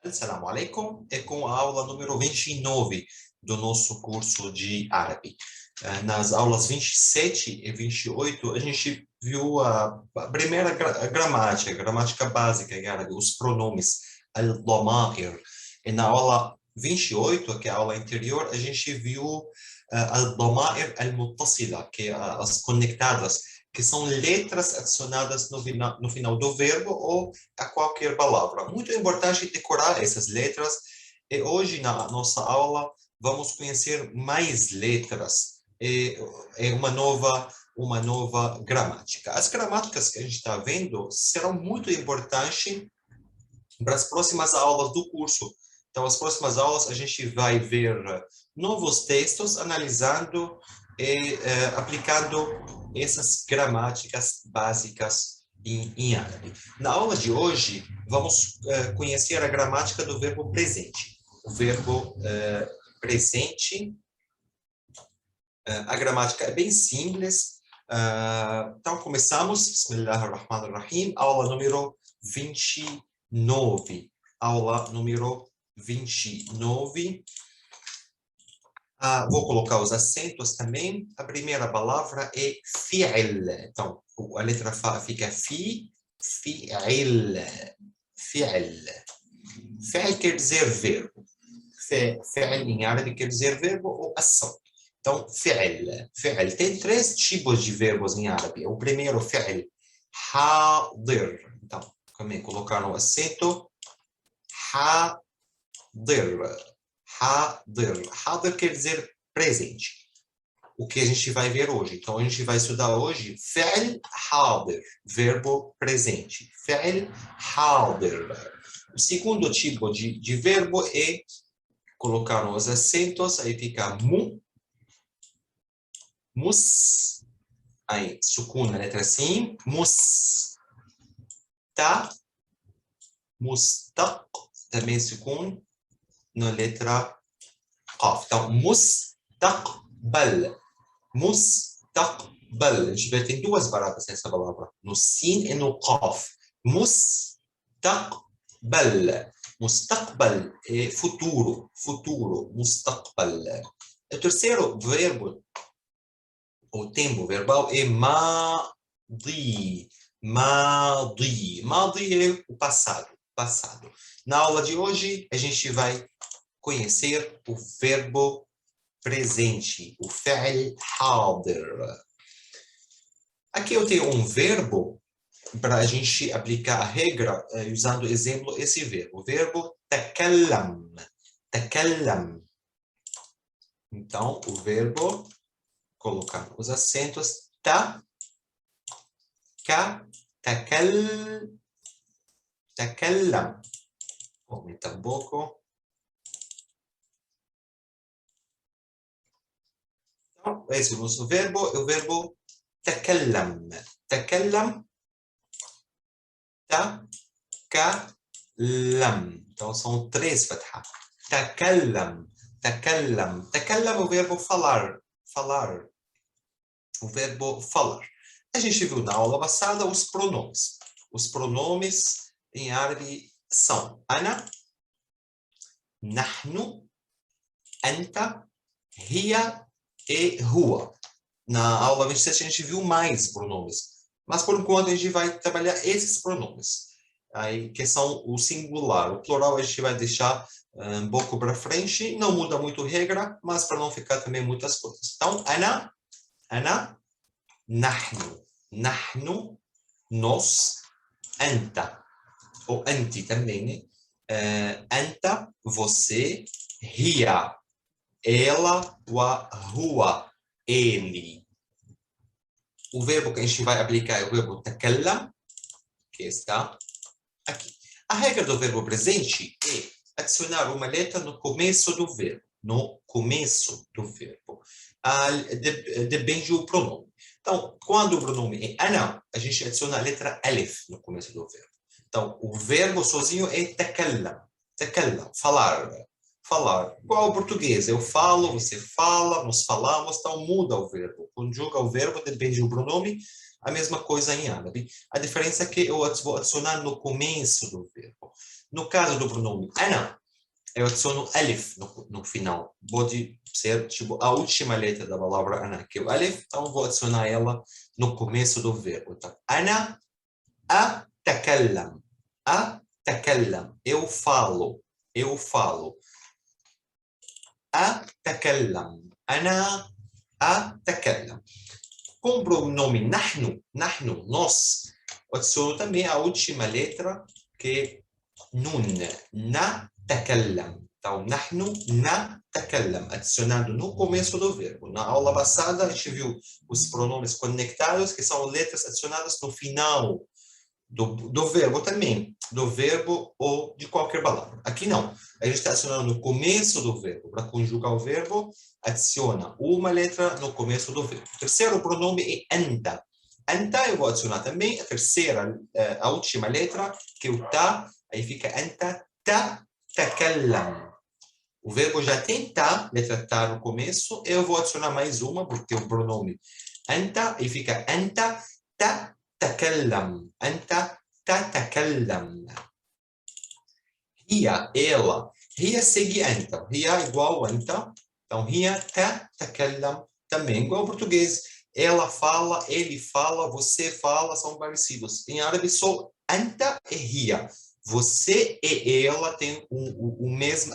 Assalamu alaikum, é com a aula número 29 do nosso curso de árabe. Nas aulas 27 e 28, a gente viu a primeira gramática básica em árabe, os pronomes, al-dhama'ir. E na aula 28, que é a aula anterior, a gente viu al-dhama'ir al-muttasila, que é as conectadas, que são letras adicionadas no final do verbo ou a qualquer palavra. Muito importante decorar essas letras, e hoje na nossa aula vamos conhecer mais letras e uma nova gramática. As gramáticas que a gente está vendo serão muito importantes para as próximas aulas do curso. Então, as próximas aulas a gente vai ver novos textos analisando e aplicando essas gramáticas básicas em árabe. Na aula de hoje, vamos conhecer a gramática do verbo presente. O verbo presente, a gramática é bem simples. Então, começamos. Bismillahirrahmanirrahim. Aula número 29. Aula número 29. Vou colocar os acentos também. A primeira palavra é fi'il. Então, a letra Fá fica fi'il. Fi'il. Fi'il quer dizer verbo. Fi'il em árabe quer dizer verbo ou ação. Então, fi'il. Fi'il. Tem três tipos de verbos em árabe. O primeiro, fi'il. Hadir. Então, também colocar no acento. Hadir. Hadir. Hadir quer dizer presente. O que a gente vai ver hoje. Então, a gente vai estudar hoje fi'il hadir, verbo presente. Fi'il hadir. O segundo tipo de verbo é colocar os acentos, aí fica mus, aí sukun na letra sim, mustaq, também sukun na letra qaf. Então, mustaqbal. Mustaqbal. A gente vai ter duas palavras nessa palavra, no sin e no qaf. Mustaqbal. Mustaqbal é futuro, mustaqbal. O terceiro verbo, o tempo verbal é madi. Madi é o passado. Na aula de hoje, a gente vai conhecer o verbo presente, o fi'il hadir. Aqui eu tenho um verbo para a gente aplicar a regra, usando exemplo esse verbo. O verbo takallam. Takallam. Então, o verbo, colocar os acentos, takallam. Vou aumentar um pouco. Então, esse é o nosso verbo, é o verbo takallam. Takallam. Takallam. Então, são três fatha. Takallam. Takallam. Takallam é o verbo falar. Falar. O verbo falar. A gente viu na aula passada os pronomes. Os pronomes em árabe são ana, nahnu, anta, hiya e huwa. Na aula 27 a gente viu mais pronomes. Mas, por enquanto, a gente vai trabalhar esses pronomes, aí, que são o singular. O plural a gente vai deixar um pouco para frente. Não muda muito a regra, mas para não ficar também muitas coisas. Então, ana, nahnu, nós, anta, ou anti também, né? Anta, você, hiya, ela, wa huwa, ele. O verbo que a gente vai aplicar é o verbo takallam, que está aqui. A regra do verbo presente é adicionar uma letra no começo do verbo. No começo do verbo. Depende do pronome. Então, quando o pronome é ana, a gente adiciona a letra alif no começo do verbo. Então, o verbo sozinho é takallam. Takallam, falar. Falar. Igual ao português. Eu falo, você fala, nós falamos, então muda o verbo. Conjuga o verbo, depende do pronome. A mesma coisa em árabe. A diferença é que eu vou adicionar no começo do verbo. No caso do pronome ana, eu adiciono alif no final. Pode ser tipo a última letra da palavra ana, que é o alif, então vou adicionar ela no começo do verbo. Então, ana atakallam. Atakallam. Eu falo. Eu falo. أتكلم أنا أتكلم com o pronome nahnu, nós, adiciono também a última letra, que é nun, natakallam. Então, nahnu natakallam, adicionado no começo do verbo. Na aula passada, a gente viu os pronomes conectados, que são letras adicionadas no final do verbo também, do verbo ou de qualquer palavra. Aqui não. A gente está adicionando no começo do verbo. Para conjugar o verbo, adiciona uma letra no começo do verbo. O terceiro pronome é anta. Anta eu vou adicionar também a terceira, a última letra, que é o ta, aí fica anta takallam. O verbo já tem ta, letra ta no começo, eu vou adicionar mais uma, porque o pronome anta, aí fica anta تتكلم أنت تتكلم هي ela هي segue أنت هي igual أنت então هي تتكلم também igual ao português ela fala ele fala você fala são parecidos em árabe só أنت e هي você e ela tem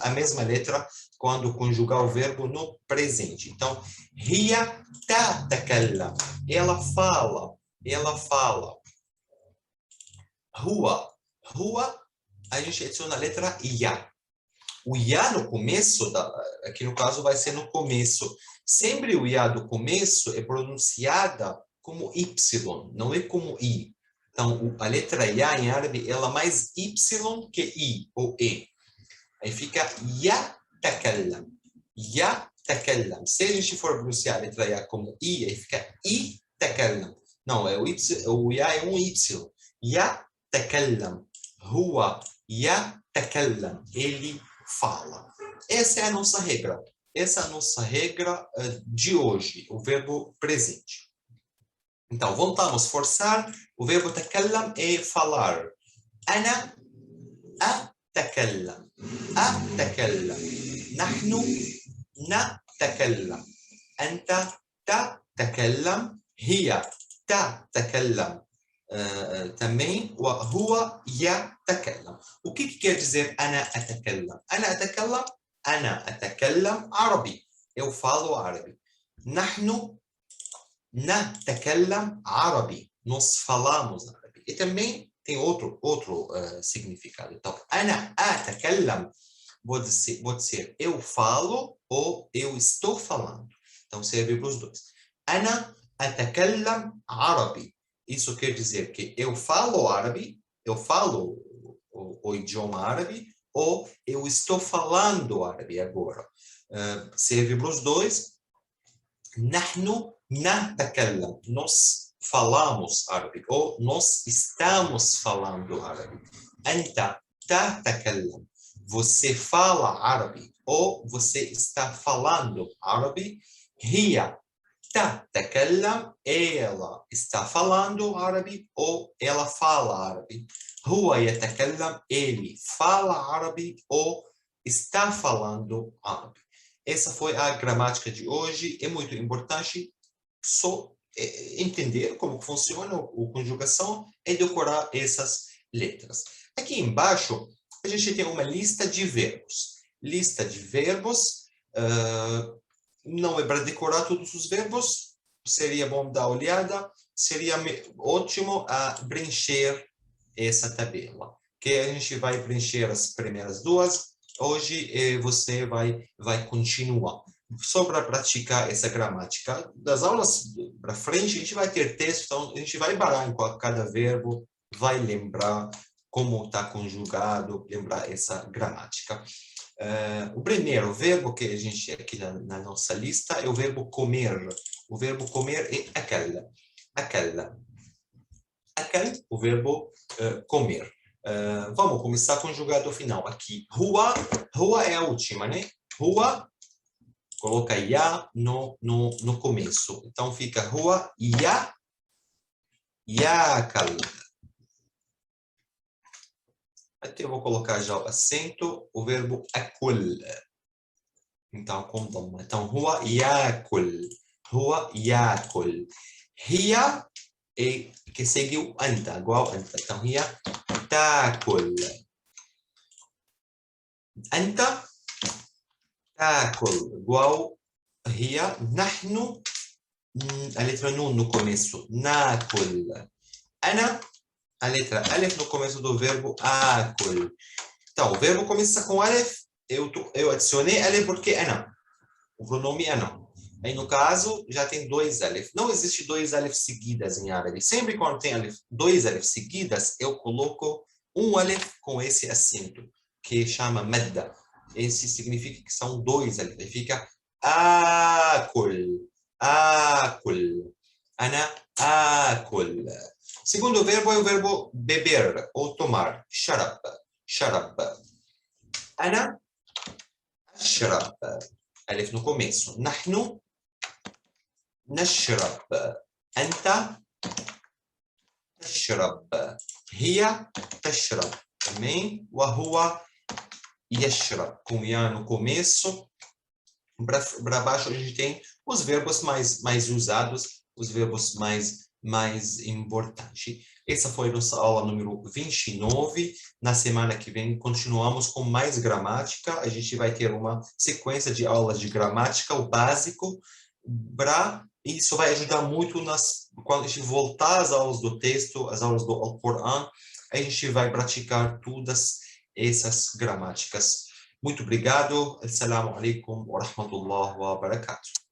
a mesma letra quando conjugar o verbo no presente então هي تتكلم ela fala. Rua, a gente adiciona a letra ia. O ia no começo, aqui no caso vai ser no começo. Sempre o ia do começo é pronunciada como Y, não é como I. Então, a letra ia em árabe, ela é mais Y que I, ou E. Aí fica ya takallam. Ya takallam. Se a gente for pronunciar a letra ia como I, aí fica I takallam. Não, o ya é um Y. يتكلم. هو يتكلم. Ele fala. Essa é a nossa regra. Essa é a nossa regra de hoje, o verbo presente. Então, voltamos a forçar. O verbo تكلم é falar. أنا أتكلم. أتكلم. نحن نتكلم. أنت تتكلم. هي تتكلم também وهو يتكلم. O que quer dizer أنا أتكلم? أنا أتكلم عربي. Eu falo árabe. نحن نتكلم عربي. Nós falamos árabe. E também tem outro significado. Então, أنا أتكلم pode ser eu falo ou eu estou falando. Então, serve para os dois. أنا أتكلم عربي. Isso quer dizer que eu falo árabe, eu falo o idioma árabe, ou eu estou falando árabe agora. Serve para os dois. نحن نتكلم. Nós falamos árabe, ou nós estamos falando árabe. أنت تتكلم. Você fala árabe, ou você está falando árabe. هي تتكلم. Ela está falando árabe ou ela fala árabe. هو يتكلم. Ele fala árabe ou está falando árabe. Essa foi a gramática de hoje. É muito importante só entender como funciona a conjugação e decorar essas letras. Aqui embaixo, a gente tem uma lista de verbos. Lista de verbos. Não é para decorar todos os verbos, seria bom dar uma olhada, seria ótimo preencher essa tabela, que a gente vai preencher as primeiras duas, hoje você vai continuar. Só para praticar essa gramática, das aulas para frente a gente vai ter texto, então a gente vai parar em cada verbo, vai lembrar como está conjugado, lembrar essa gramática. O primeiro verbo que a gente aqui na nossa lista é o verbo comer. O verbo comer é akal. Akal. Akal, o verbo comer. Vamos começar conjugado final aqui. Rua é a última, né? Rua, coloca ya no começo. Então fica rua ya ياكل. Aqui eu vou colocar já o acento, o verbo أكل. Então, com doma. Então, هو ياكل. هو ياكل. هي que seguiu أنت, igual أنت. Então, هي تاكل. أنت تاكل. igual هي نحن. A letra nun no começo. ناكل. أنا. A letra ألف no começo do verbo آكل. Então, o verbo começa com ألف. Eu adicionei ألف porque أنا. O pronome أنا. Aí, no caso, já tem dois alef. Não existe dois alef seguidas em árabe. Sempre quando tem dois alef seguidas, eu coloco um alef com esse acento, que chama madda. Esse significa que são dois alef. Aí fica akul, akul, ana akul. Segundo verbo é o verbo beber ou tomar. Sharab, sharab. Ana ashrab. Alef no começo. Nahnu نشرب. أنت تشرب. هي تشرب. Também. وهو يشرب. Com ya no começo. Para baixo a gente tem os verbos mais usados, os verbos mais importantes. Essa foi a nossa aula número 29. Na semana que vem continuamos com mais gramática. A gente vai ter uma sequência de aulas de gramática, o básico, isso vai ajudar muito quando a gente voltar às aulas do texto, às aulas do Alcorão, a gente vai praticar todas essas gramáticas. Muito obrigado. Assalamu alaikum wa rahmatullahi wa barakatuh.